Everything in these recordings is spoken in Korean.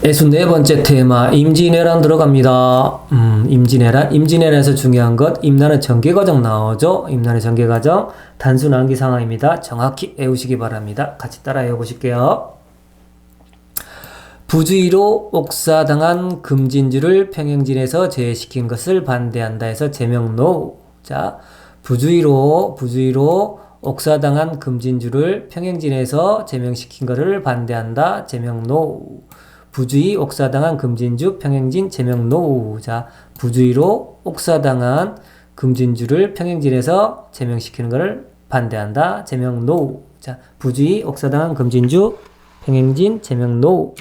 64번째 테마 임진왜란 들어갑니다. 임진왜란에서 중요한 것 임난의 전개과정 나오죠. 임난의 전개과정 단순 암기 상황입니다. 정확히 외우시기 바랍니다. 같이 따라 외워보실게요. 부주의로 옥사당한 금진주를 평행진에서 제외시킨 것을 반대한다 해서 제명노. 자, 부주의로 옥사당한 금진주를 평행진에서 제명시킨 것을 반대한다. 제명노. 부주의 옥사당한 금진주 평행진 제명노. 자, 부주의로 옥사당한 금진주를 평행진에서 제명시키는 것을 반대한다. 제명노. 자, 부주의 옥사당한 금진주 평행진 제명노.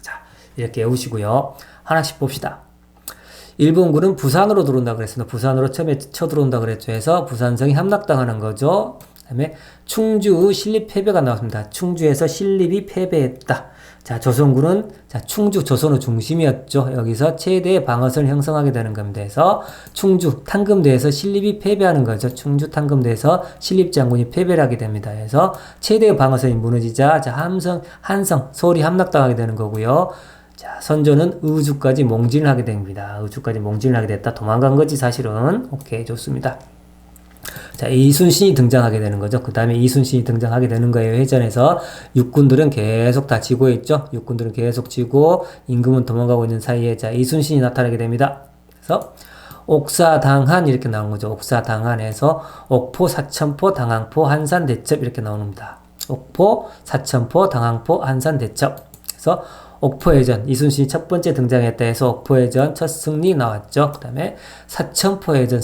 자, 이렇게 외우시고요. 하나씩 봅시다. 일본군은 부산으로 들어온다 그랬습니다. 부산으로 처음에 쳐들어온다 그랬죠. 해서 부산성이 함락당하는 거죠. 그 다음에 충주 신립 패배가 나왔습니다. 충주에서 신립이 패배했다. 자, 조선군은 충주 조선의 중심이었죠. 여기서 최대의 방어선을 형성하게 되는 겁니다. 그래서 충주 탕금대에서 신립이 패배하는 거죠. 충주 탕금대에서 신립 장군이 패배를 하게 됩니다. 그래서 최대의 방어선이 무너지자 한성 서울이 함락당하게 되는 거고요. 자, 선조는 의주까지 몽진을 하게 됩니다. 의주까지 몽진을 하게 됐다. 도망간 거지 사실은. 오케이, 좋습니다. 자, 이순신이 등장하게 되는 거죠. 그 다음에 이순신이 등장하게 되는 거예요. 회전에서 육군들은 계속 다 지고 있죠. 육군들은 계속 지고 임금은 도망가고 있는 사이에 자, 이순신이 나타나게 됩니다. 그래서 옥사당한 이렇게 나오는 거죠. 옥사당한에서 옥포, 사천포, 당항포, 한산, 대첩 이렇게 나옵니다. 옥포, 사천포, 당항포, 한산, 대첩. 그래서 옥포해전, 이순신이 첫 번째 등장했다 해서 옥포해전 첫 승리 나왔죠. 그 다음에 사천포해전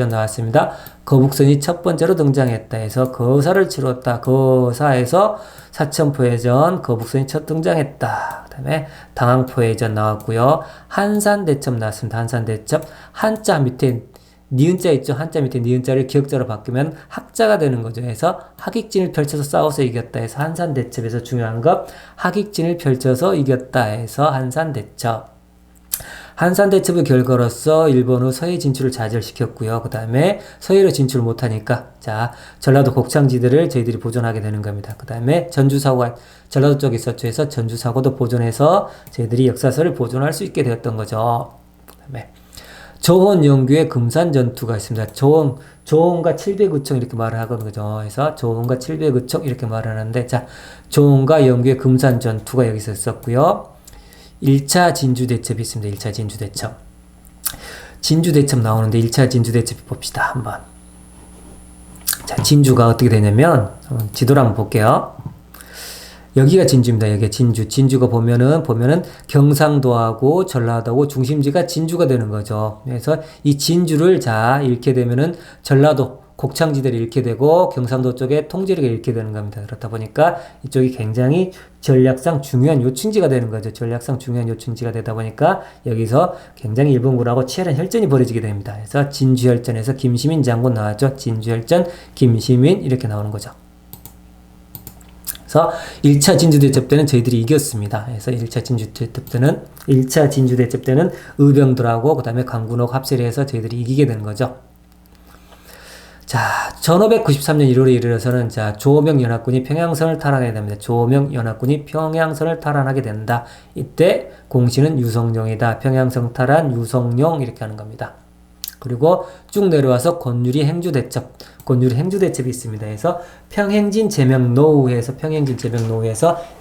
나왔습니다. 거북선이 첫 번째로 등장했다 해서 거사를 치렀다. 거사에서 사천포해전, 거북선이 첫 등장했다. 그 다음에 당항포해전 나왔고요. 한산대첩 나왔습니다. 한산대첩. 한자 밑에 니은자 있죠. 한자 밑에 니은자를 기역자로 바꾸면 학자가 되는 거죠. 그래서 학익진을 펼쳐서 싸워서 이겼다 해서 한산대첩에서 중요한 것 학익진을 펼쳐서 이겼다 해서 한산대첩. 한산대첩의 결과로서 일본의 서해 진출을 좌절시켰고요. 그 다음에 서해로 진출 못하니까 자, 전라도 곡창지대를 저희들이 보존하게 되는 겁니다. 그 다음에 전주사고가 전라도 쪽에 있었죠. 해서 전주사고도 보존해서 저희들이 역사서를 보존할 수 있게 되었던 거죠. 그 다음에 조원 영규의 금산전투가 있습니다. 조원과 700의총 이렇게 말을 하거든요. 그래서 조원과 700의총 이렇게 말을 하는데, 자, 조원과 영규의 금산전투가 여기서 있었고요. 1차 진주대첩이 있습니다. 1차 진주대첩. 진주대첩 나오는데 1차 진주대첩 봅시다. 한번. 자, 진주가 어떻게 되냐면, 지도를 한번 볼게요. 여기가 진주입니다. 여기가 진주. 진주가 보면은 경상도하고 전라도하고 중심지가 진주가 되는 거죠. 그래서 이 진주를 자, 잃게 되면은 전라도 곡창지대를 잃게 되고 경상도 쪽에 통제를 잃게 되는 겁니다. 그렇다 보니까 이쪽이 굉장히 전략상 중요한 요충지가 되는 거죠. 전략상 중요한 요충지가 되다 보니까 여기서 굉장히 일본군하고 치열한 혈전이 벌어지게 됩니다. 그래서 진주혈전에서 김시민 장군 나왔죠. 진주혈전 김시민 이렇게 나오는 거죠. 그래서 1차 진주대첩 때는 저희들이 이겼습니다. 그래서 1차 진주대첩 때는 의병들하고 그 다음에 강군하고 합세를 해서 저희들이 이기게 되는 거죠. 자, 1593년 1월에 이르러서는 자, 조명 연합군이 평양선을 탈환하게 됩니다. 조명 연합군이 평양선을 탈환하게 된다. 이때 공신은 유성룡이다. 평양선 탈환 유성룡 이렇게 하는 겁니다. 그리고 쭉 내려와서 권유리 행주대첩이 있습니다. 그래서 평행진 제명노후에서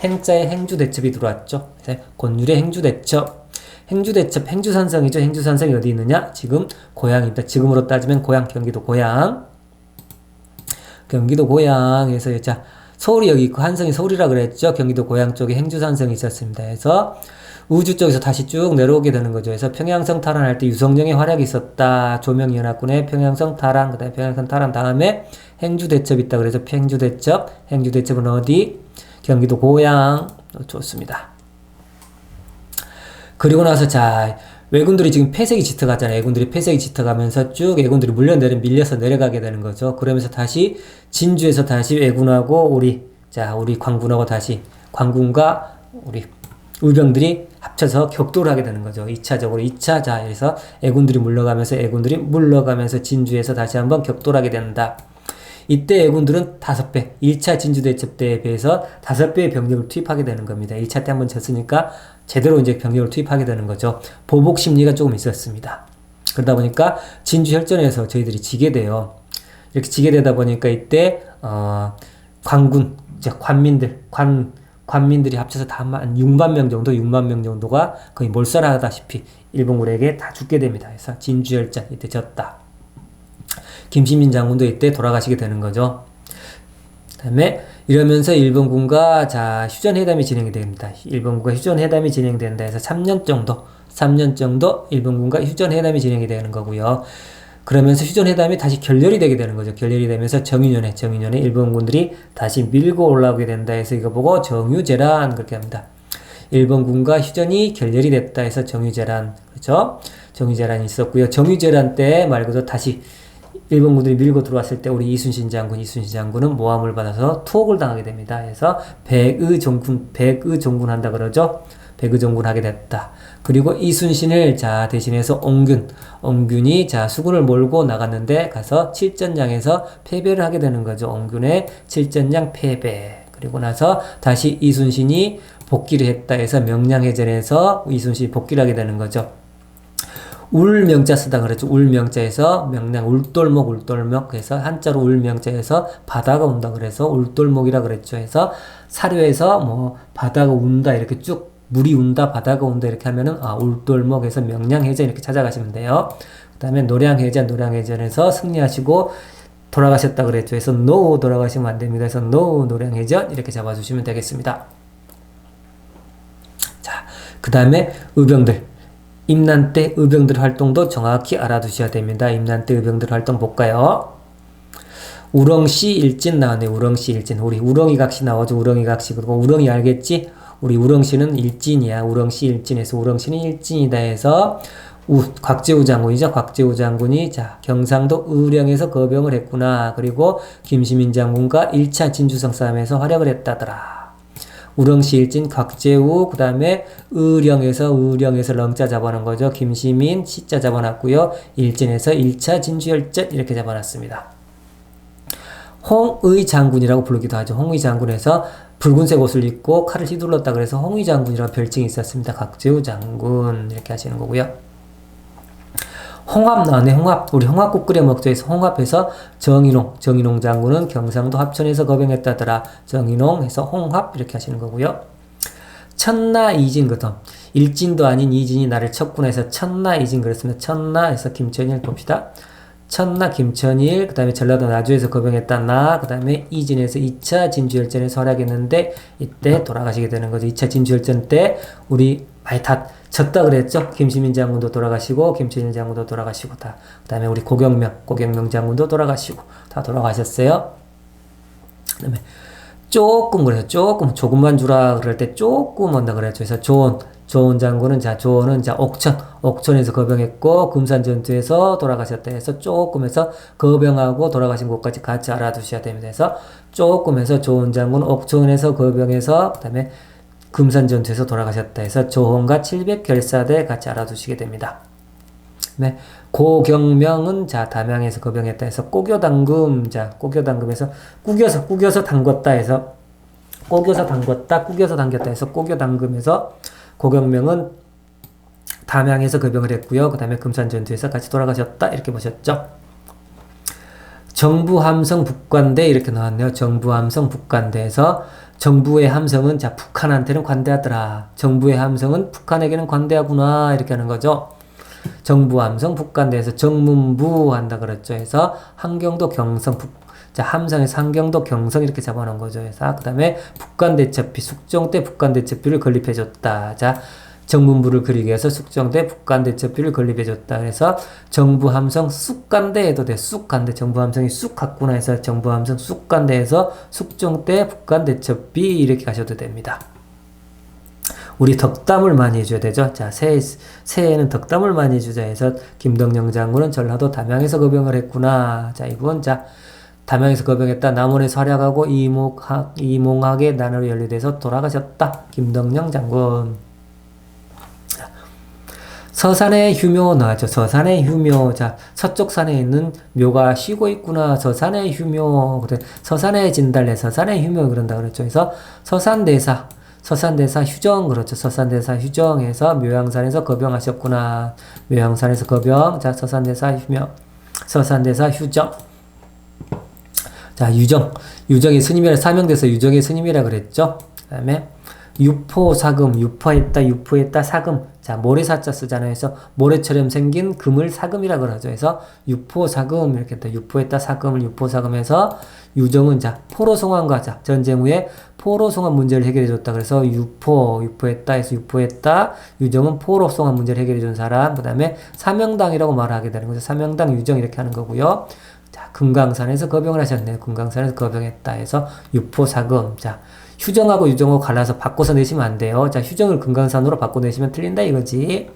행자의 행주대첩이 들어왔죠. 그래서 권유리 행주대첩. 행주산성이죠. 행주산성이 어디 있느냐? 지금 고향입니다. 지금으로 따지면 고향, 경기도 고향. 그래서 자, 서울이 여기 있고 한성이 서울이라 그랬죠. 경기도 고향 쪽에 행주산성이 있었습니다. 그래서 우주 쪽에서 다시 쭉 내려오게 되는 거죠. 그래서 평양성 탈환할 때 유성룡의 활약이 있었다. 조명연합군의 평양성 탈환, 그 다음에 평양성 탈환 다음에 행주대첩이 있다. 그래서 행주대첩은 어디? 경기도 고양. 좋습니다. 그리고 나서 자, 왜군들이 지금 패색이 짙어가잖아요. 애군들이 패색이 짙어가면서 쭉 애군들이 밀려서 내려가게 되는 거죠. 그러면서 다시 진주에서 다시 애군하고 우리 광군하고 다시 광군과 우리 의병들이 합쳐서 격돌을 하게 되는 거죠. 2차 자에서 애군들이 물러가면서 진주에서 다시 한번 격돌하게 된다. 이때 애군들은 5배, 1차 진주대첩 때에 비해서 5배의 병력을 투입하게 되는 겁니다. 1차 때 한번 졌으니까 제대로 이제 병력을 투입하게 되는 거죠. 보복 심리가 조금 있었습니다. 그러다 보니까 진주혈전에서 저희들이 지게 돼요. 이렇게 지게 되다 보니까 이때 관군, 이제 관민들이 합쳐서 다 한 6만 명 정도, 6만 명 정도가 거의 몰살하다시피 일본군에게 다 죽게 됩니다. 그래서 진주혈전 이때 졌다. 김시민 장군도 이때 돌아가시게 되는 거죠. 그다음에 이러면서 일본군과 자 휴전회담이 진행이 됩니다. 일본군과 휴전회담이 진행된다 해서 3년 정도 일본군과 휴전회담이 진행이 되는 거고요. 그러면서 휴전회담이 다시 결렬이 되게 되는 거죠. 결렬이 되면서 정유년에 일본군들이 다시 밀고 올라오게 된다 해서 이거 보고 정유재란 그렇게 합니다. 일본군과 휴전이 결렬이 됐다 해서 정유재란, 그렇죠? 정유재란이 있었고요. 정유재란 때 말고도 다시 일본군들이 밀고 들어왔을 때 우리 이순신 장군은 모함을 받아서 투옥을 당하게 됩니다. 그래서 백의 종군 한다 그러죠. 백의 종군 하게 됐다. 그리고 이순신을 자 대신해서 옹균이 자 수군을 몰고 나갔는데 가서 칠전장에서 패배를 하게 되는 거죠. 옹균의 칠전장 패배. 그리고 나서 다시 이순신이 복귀를 했다 해서 명량해전에서 이순신이 복귀를 하게 되는 거죠. 울명자 쓰다 그랬죠. 울명자에서 명량 울돌목 해서 한자로 울명자에서 바다가 온다 그래서 울돌목이라 그랬죠. 해서 사료에서 뭐 바다가 운다 이렇게 쭉 물이 운다 바다가 온다 이렇게 하면은 울돌목에서 명량해전 이렇게 찾아가시면 돼요. 그다음에 노량해전에서 승리하시고 돌아가셨다 그랬죠. 그래서 노 돌아가시면 안 됩니다. 그래서 노 노량해전 이렇게 잡아주시면 되겠습니다. 자, 그다음에 의병들. 임난 때 의병들 활동도 정확히 알아두셔야 됩니다. 임난 때 의병들 활동 볼까요? 우렁씨 일진 나왔네. 우렁씨 일진. 우리 우렁이 각시 나오죠. 우렁이 각시. 그리고 우렁이 알겠지? 우리 우렁씨는 일진이야. 우렁씨 일진에서 우렁씨는 일진이다 해서 곽재우 장군이죠. 곽재우 장군이 자 경상도 의령에서 거병을 했구나. 그리고 김시민 장군과 1차 진주성 싸움에서 활약을 했다더라. 우렁씨 일진 곽재우 그 다음에 의령에서 렁자 잡아놓은 거죠. 김시민 시자 잡아놨고요. 일진에서 1차 진주혈전 이렇게 잡아놨습니다. 홍의 장군이라고 부르기도 하죠. 홍의 장군에서 붉은색 옷을 입고 칼을 휘둘렀다 그래서 홍의 장군이라고 별칭이 있었습니다. 곽재우 장군 이렇게 하시는 거고요. 홍합 나왔네. 우리 홍합국 끓여 먹죠. 해서 홍합에서 정인홍 장군은 경상도 합천에서 거병했다더라. 정인홍 해서 홍합 이렇게 하시는 거고요. 천나이진 거든. 일진도 아닌 이진이 나를 쳤구나 해서 천나이진 그랬습니다. 천나 해서 김천일 봅시다. 천나 김천일 그 다음에 전라도 나주에서 거병했다 그 다음에 이진에서 2차 진주혈전에서 활약했는데 이때 돌아가시게 되는 거죠. 2차 진주혈전 때 우리 많이 다 졌다 그랬죠. 김시민 장군도 돌아가시고 김천일 장군도 돌아가시고 다. 그 다음에 우리 고경명 장군도 돌아가시고 다 돌아가셨어요. 그 다음에 조금만 주라 그럴 때 조금 한다 그랬죠. 그래서 조온 장군은 조온은 옥천에서 거병했고 금산 전투에서 돌아가셨다 해서 조금 해서 거병하고 돌아가신 곳까지 같이 알아두셔야 됩니다. 그래서 조금 해서 조온 장군 옥천에서 거병해서 그 다음에 금산 전투에서 돌아가셨다 해서 조홍과 700결사대 같이 알아두시게 됩니다. 네. 고경명은 담양에서 거병했다 해서 꼬교당금에서 꾸겨서 담궜다 해서 꾸겨서 당겼다 해서 꼬교당금에서 고경명은 담양에서 거병을 했고요. 그 다음에 금산전투에서 같이 돌아가셨다 이렇게 보셨죠. 정부함성 북관대 이렇게 나왔네요. 정부함성 북관대에서 정부의 함성은 북한한테는 관대하더라. 정부의 함성은 북한에게는 관대하구나 이렇게 하는 거죠. 정부함성 북관대에서 정문부 한다 그랬죠. 해서 한경도 경성 함성에서 한경도 경성 이렇게 잡아놓은 거죠. 해서 그 다음에 북간대첩비 숙종 때 북간대첩비를 건립해줬다. 정문부를 그리기 위해서 숙종 때 북간대첩비를 건립해줬다. 그래서 정부함성 쑥간대 해도 돼. 쑥간대 정부함성이 쑥 같구나 해서 정부함성 쑥간대에서 숙종 때 북간대첩비 이렇게 가셔도 됩니다. 우리 덕담을 많이 해줘야 되죠. 새해에는 덕담을 많이 해주자 해서 김덕령 장군은 전라도 담양에서 거병을 했구나. 이분 담양에서 거병했다. 남원에서 활약하고 이몽학의 난으로 연루돼서 돌아가셨다. 김덕령 장군. 서산의 휴묘 나왔죠. 서산의 휴묘. 자, 서쪽 산에 있는 묘가 쉬고 있구나. 서산의 휴묘. 그래. 서산의 진달래, 서산의 휴묘 그런다 그랬죠. 그래서 서산대사 휴정 그렇죠. 서산대사 휴정에서 묘양산에서 거병하셨구나. 묘양산에서 거병. 자, 서산대사 휴묘. 서산대사 휴정. 자, 유정이 스님이라 사명돼서 유정의 스님이라 그랬죠. 그다음에 유포사금, 유포했다, 사금. 자, 모래사자 쓰잖아요. 그래서 모래처럼 생긴 금을 사금이라 그러죠. 그래서 유포사금, 이렇게 또 유포했다, 사금을 유포사금해서 유정은 자, 포로송환과 자, 전쟁 후에 포로송환 문제를 해결해줬다. 그래서 유포했다 해서 유포했다. 유정은 포로송환 문제를 해결해준 사람. 그 다음에 사명당이라고 말하게 되는 거죠. 사명당 유정 이렇게 하는 거고요. 자, 금강산에서 거병을 하셨네요. 금강산에서 거병했다 해서 유포사금. 자, 휴정하고 유정하고 갈라서 바꿔서 내시면 안 돼요. 자, 휴정을 금강산으로 바꿔내시면 틀린다 이거지.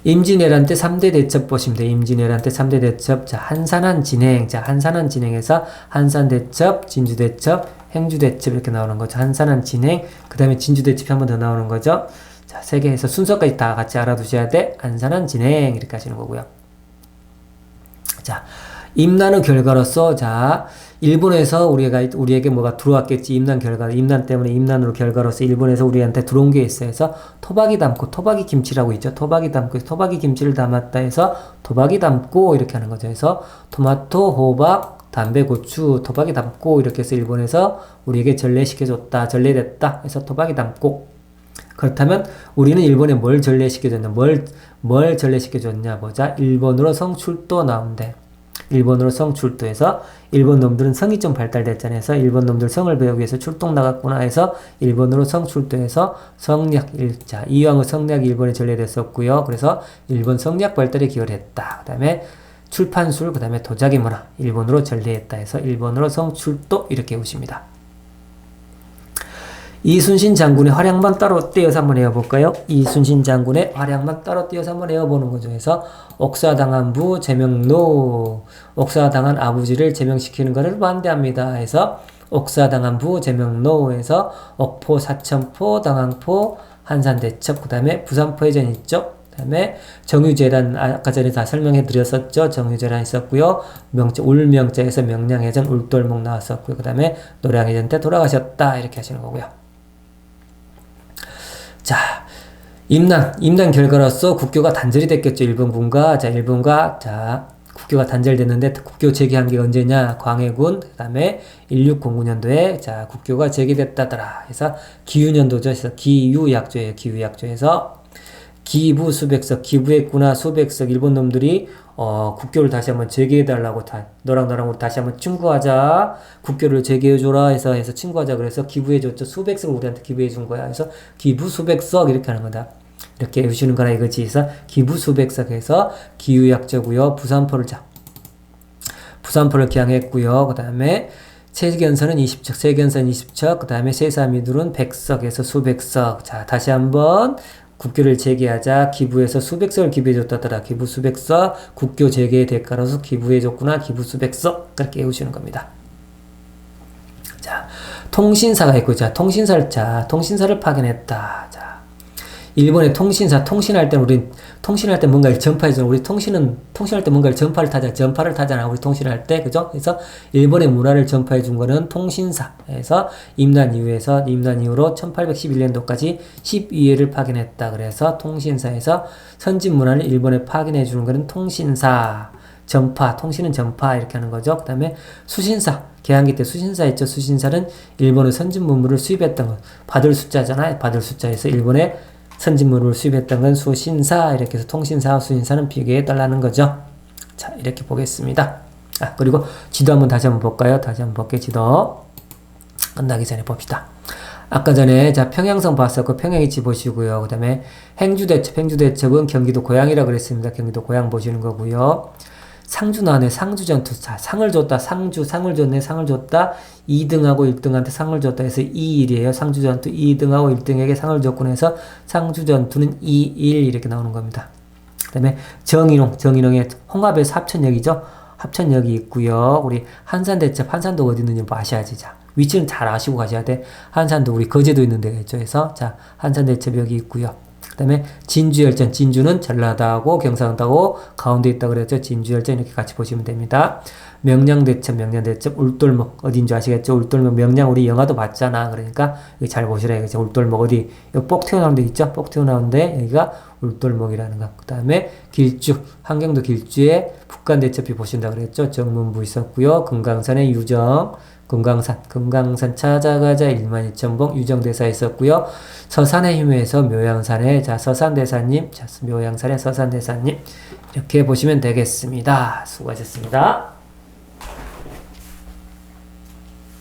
임진왜란 때 3대 대첩 보시면 돼요. 임진왜란 때 3대 대첩. 자, 한산한 진행. 자, 한산한 진행에서 한산대첩, 진주대첩, 행주대첩 이렇게 나오는 거죠. 한산한 진행. 그 다음에 진주대첩이 한 번 더 나오는 거죠. 자, 세 개에서 순서까지 다 같이 알아두셔야 돼. 한산한 진행. 이렇게 하시는 거고요. 자, 임난의 결과로서, 자, 일본에서 우리에게 뭐가 들어왔겠지. 임난 때문에 임난으로 결과로서 일본에서 우리한테 들어온 게 있어요. 해서 토박이 담고, 토박이 김치라고 있죠. 토박이 담고, 토박이 김치를 담았다 해서 토박이 담고 이렇게 하는 거죠. 그래서 토마토, 호박, 담배, 고추, 토박이 담고 이렇게 해서 일본에서 우리에게 전래시켜줬다. 전래됐다. 해서 토박이 담고. 그렇다면 우리는 일본에 뭘 전래시켜줬냐? 뭘 전래시켜줬냐? 보자. 일본으로 성출도 나온대. 일본으로 성출도해서 일본 놈들은 성이 좀 발달됐잖아요. 해서 일본 놈들 성을 배우기 위해서 출동 나갔구나 해서 일본으로 성출도해서 성략 일자 이왕의 성략이 일본에 전래됐었고요. 그래서 일본 성략 발달에 기여를 했다. 그 다음에 출판술, 그 다음에 도자기 문화 일본으로 전래했다 해서 일본으로 성출도 이렇게 오십니다. 이순신 장군의 활약만 따로 떼어서 한번 외워볼까요? 이순신 장군의 활약만 따로 떼어서 한번 외워보는 거죠. 그래서 옥사당한 부 제명노, 옥사당한 아버지를 제명시키는 것을 반대합니다. 해서 옥사당한 부 제명노에서 억포, 사천포, 당항포, 한산대첩, 그 다음에 부산포해전 있죠. 그 다음에 정유재란 아까 전에 다 설명해 드렸었죠. 정유재란 있었고요. 울명자에서 명량해전, 울돌목 나왔었고요. 그 다음에 노량해전 때 돌아가셨다 이렇게 하시는 거고요. 자, 임난 결과로서 국교가 단절이 됐겠죠. 일본군과. 자, 국교가 단절됐는데 국교 재개한 게 언제냐? 광해군, 그 다음에 1609년도에 자, 국교가 재개됐다더라. 해서 기유년도죠. 그래서 기유약조예요. 기유약조에서 기부 수백석, 기부했구나 수백석 일본 놈들이 국교를 다시 한번 재개해달라고 너랑 나랑 다시 한번 친구하자. 국교를 재개해줘라 해서 친구하자. 그래서 기부해줬죠. 수백석을 우리한테 기부해준 거야. 그래서 기부 수백석 이렇게 하는 거다. 이렇게 해주시는 거라 이거지. 그래서 기부 수백석 해서 기유약조고요. 부산포를 기항했고요. 그 다음에 세견선은 20척, 세견선 20척, 그 다음에 세사미들은 100석에서 수백석. 자, 다시 한번 국교를 재개하자. 기부해서 수백석을 기부해줬다더라. 기부 수백석, 국교 재개의 대가로서 기부해줬구나. 기부 수백석. 그렇게 외우시는 겁니다. 자, 통신사가 있고, 자, 통신사를 파견했다. 자, 일본의 통신할 때 뭔가를 전파해주는, 우리 통신할 때 뭔가를 전파를 타잖아. 우리 통신할 때, 그죠? 그래서 일본의 문화를 전파해준 거는 통신사에서 임난 이후로 1811년도까지 12회를 파견했다. 그래서 통신사에서 선진 문화를 일본에 파견해주는 거는 통신사. 통신은 전파, 이렇게 하는 거죠. 그 다음에 수신사, 개항기 때 수신사 있죠. 수신사는 일본의 선진 문물을 수입했던 것. 받을 숫자잖아요. 받을 숫자에서 일본의 선진물을 수입했던 건 수신사, 이렇게 해서 통신사와 수신사는 비교해달라는 거죠. 자, 이렇게 보겠습니다. 그리고 지도 다시 한번 볼까요? 다시 한번 볼게요. 지도. 끝나기 전에 봅시다. 아까 전에, 자, 평양성 봤었고, 평양이치 보시고요. 그 다음에 행주대첩은 경기도 고양이라고 그랬습니다. 경기도 고양 보시는 거고요. 상주 나네, 상주전투. 자, 상을 줬다. 상을 줬다. 2등하고 1등한테 상을 줬다 해서 2일이에요. 상주전투 2등하고 1등에게 상을 줬고 해서 상주전투는 2일 이렇게 나오는 겁니다. 그 다음에 정인홍의 홍합에서 합천역이죠. 합천역이 있고요. 우리 한산대첩, 한산도 어디 있는지 아셔야지. 자, 위치는 잘 아시고 가셔야 돼. 한산도 우리 거제도 있는 데가 있죠. 그래서 자, 한산대첩 여기 있고요. 그 다음에 진주열전, 진주는 전라도하고 경상도하고 가운데 있다 그랬죠. 진주열전 이렇게 같이 보시면 됩니다. 명량대첩, 명량대첩, 울돌목 어딘 줄 아시겠죠? 울돌목 명량 우리 영화도 봤잖아. 그러니까 여기 잘 보시라 이거죠. 울돌목 어디 여기 뽁 튀어나온 데 있죠? 뽁 튀어나온 데 여기가 울돌목이라는 거. 그 다음에 길주, 한경도 길주에 북한대첩이 보신다 그랬죠? 정문부 있었고요. 금강산의 유정, 금강산 찾아가자 12,000봉 유정대사 있었고요. 서산의 힘에서 묘양산에 자 서산대사님, 자 묘양산의 서산대사님 이렇게 보시면 되겠습니다. 수고하셨습니다.